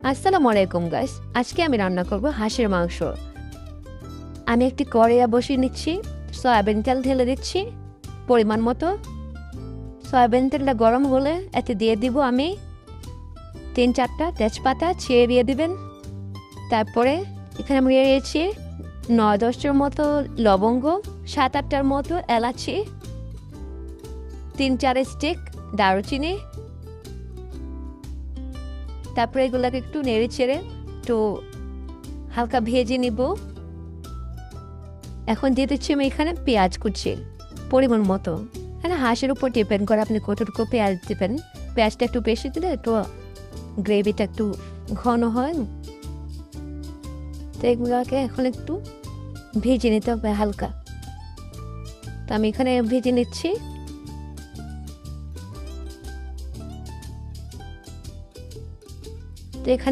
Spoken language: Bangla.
আসসালামু আলাইকুম গাইস। আজকে আমি রান্না করব হাঁসের মাংস। আমি একটি কড়াইয়া বসিয়ে নিচ্ছি, সয়াবিন তেল ঢেলে দিচ্ছি পরিমাণ মতো। সয়াবিন তেলটা গরম হলে এতে দিয়ে দিব আমি 3-4টা তেজপাতা ছিঁড়ে দিয়ে দিবেন। তারপরে এখানে আমি দিয়েছি 9-10টার মতো লবঙ্গ, 7-8টার মতো এলাচি, 3-4 স্টিক দারুচিনি। তারপরে এগুলোকে একটু নেড়ে চেড়ে একটু হালকা ভেজে নিব। এখন দিয়ে দিচ্ছি আমি এখানে পেঁয়াজ কুচি পরিমাণ মতো। এখানে হাঁসের উপর ডিপেন্ড করে আপনি কতটুকু পেঁয়াজ দেবেন। পেঁয়াজটা একটু বেশি দিলে একটু গ্রেভিটা একটু ঘন হয়। তো এগুলোকে এখন একটু ভেজে নিতে হবে হালকা। তো আমি এখানে ভেজে নিচ্ছি। তো এখানে